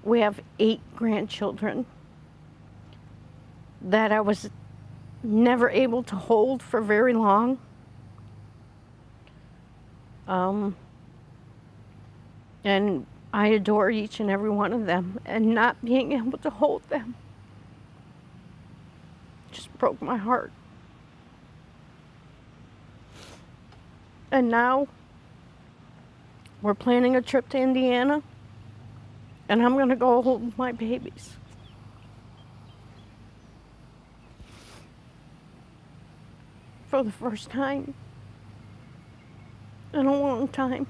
We have 8 grandchildren that I was never able to hold for very long. And I adore each and every one of them, and not being able to hold them just broke my heart. And now we're planning a trip to Indiana, and I'm gonna go hold my babies. For the first time in a long time.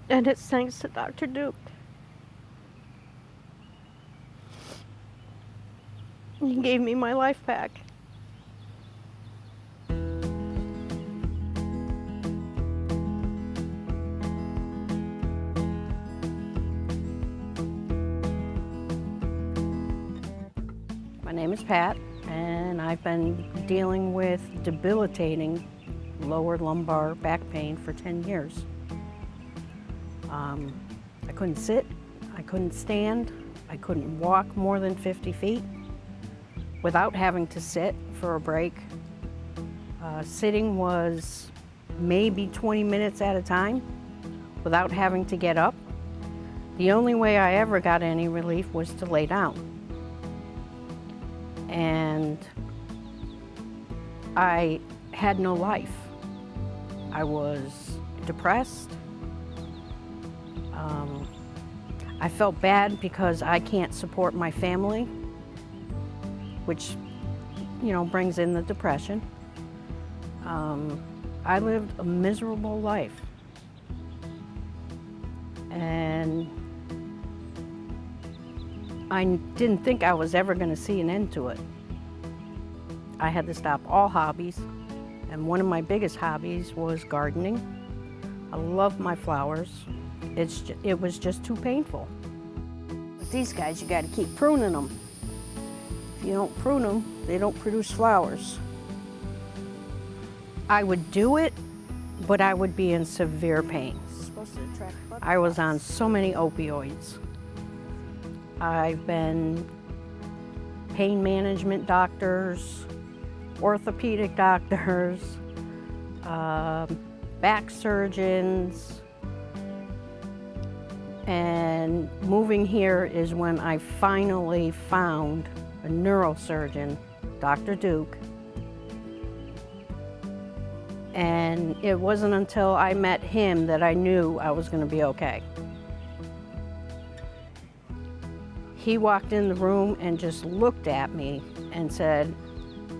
And it's thanks to Dr. Deuk. He gave me my life back. My name is Pat, and I've been dealing with debilitating lower lumbar back pain for 10 years. I couldn't sit, I couldn't stand, I couldn't walk more than 50 feet without having to sit for a break. Sitting was maybe 20 minutes at a time without having to get up. The only way I ever got any relief was to lay down. And I had no life. I was depressed. I felt bad because I can't support my family, which, brings in the depression. I lived a miserable life. And I didn't think I was ever going to see an end to it. I had to stop all hobbies, and one of my biggest hobbies was gardening. I love my flowers. It was just too painful. With these guys, you got to keep pruning them. If you don't prune them, they don't produce flowers. I would do it, but I would be in severe pain. I was on so many opioids. I've been pain management doctors, orthopedic doctors, back surgeons, and moving here is when I finally found a neurosurgeon, Dr. Deuk. And it wasn't until I met him that I knew I was going to be okay. He walked in the room and just looked at me and said,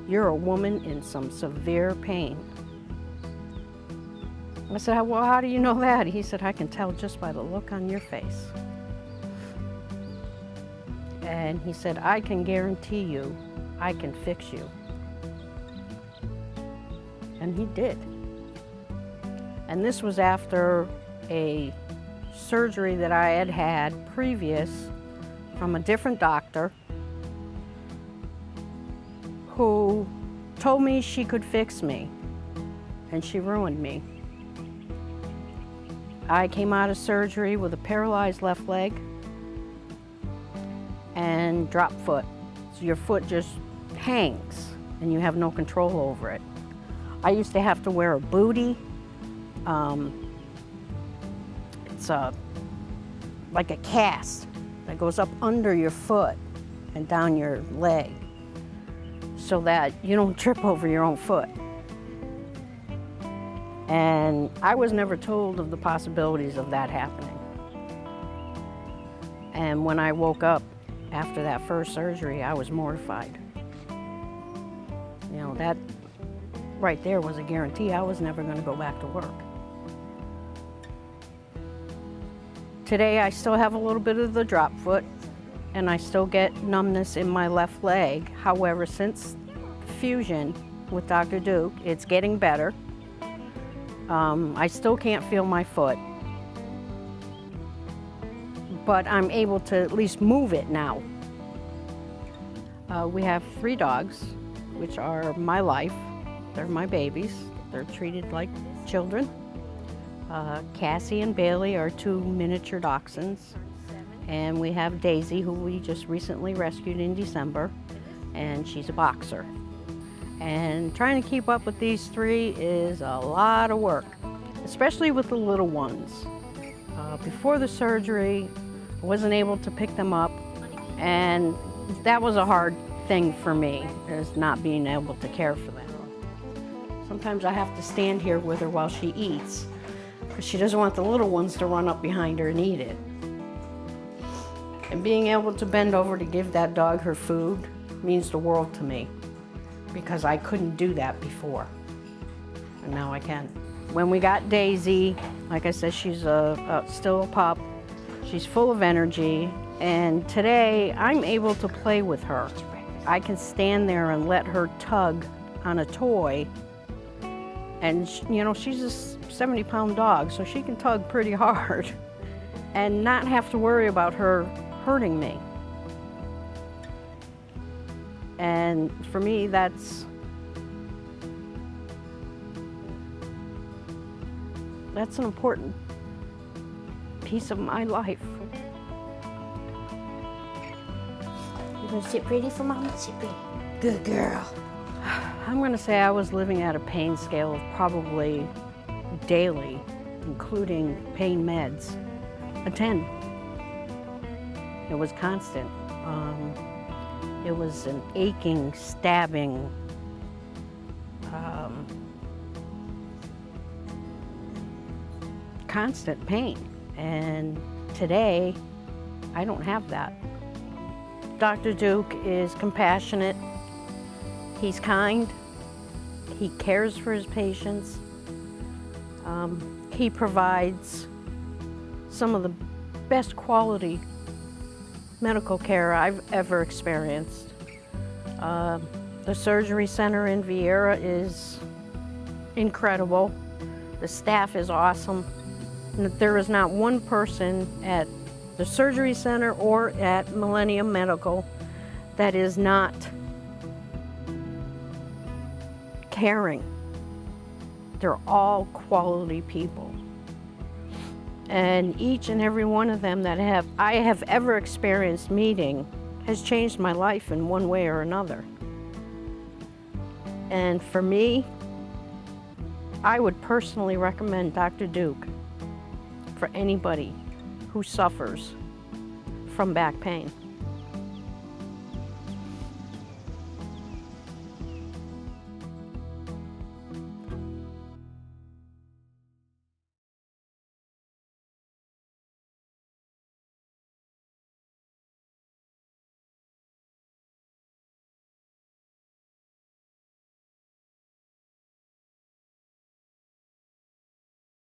"You're a woman in some severe pain." I said, "Well, how do you know that?" He said, "I can tell just by the look on your face." And he said, "I can guarantee you, I can fix you." And he did. And this was after a surgery that I had had previous from a different doctor who told me she could fix me, and she ruined me. I came out of surgery with a paralyzed left leg and drop foot. So your foot just hangs and you have no control over it. I used to have to wear a bootie. It's like a cast that goes up under your foot and down your leg so that you don't trip over your own foot. And I was never told of the possibilities of that happening. And when I woke up after that first surgery, I was mortified. That right there was a guarantee I was never going to go back to work. Today I still have a little bit of the drop foot, and I still get numbness in my left leg. However, since fusion with Dr. Deuk, it's getting better. I still can't feel my foot, but I'm able to at least move it now. We have 3 dogs, which are my life. They're my babies. They're treated like children. Cassie and Bailey are 2 miniature dachshunds, and we have Daisy, who we just recently rescued in December, and she's a boxer. And trying to keep up with these 3 is a lot of work, especially with the little ones. Before the surgery, I wasn't able to pick them up, and that was a hard thing for me, is not being able to care for them. Sometimes I have to stand here with her while she eats, because she doesn't want the little ones to run up behind her and eat it. And being able to bend over to give that dog her food means the world to me, because I couldn't do that before, and now I can. When we got Daisy, like I said, she's still a pup. She's full of energy, and today I'm able to play with her. I can stand there and let her tug on a toy, and you know, she's a 70-pound dog, so she can tug pretty hard and not have to worry about her hurting me. And for me, that's an important piece of my life. You gonna sit pretty for Mama? Sit pretty. Good girl. I'm gonna say I was living at a pain scale of probably daily, including pain meds, a 10. It was constant. It was an aching, stabbing, constant pain. And today, I don't have that. Dr. Deuk is compassionate. He's kind. He cares for his patients. He provides some of the best quality medical care I've ever experienced. The surgery center in Vieira is incredible. The staff is awesome. There is not one person at the surgery center or at Millennium Medical that is not caring. They're all quality people. And each and every one of them that I have ever experienced meeting has changed my life in one way or another. And for me, I would personally recommend Dr. Deuk for anybody who suffers from back pain.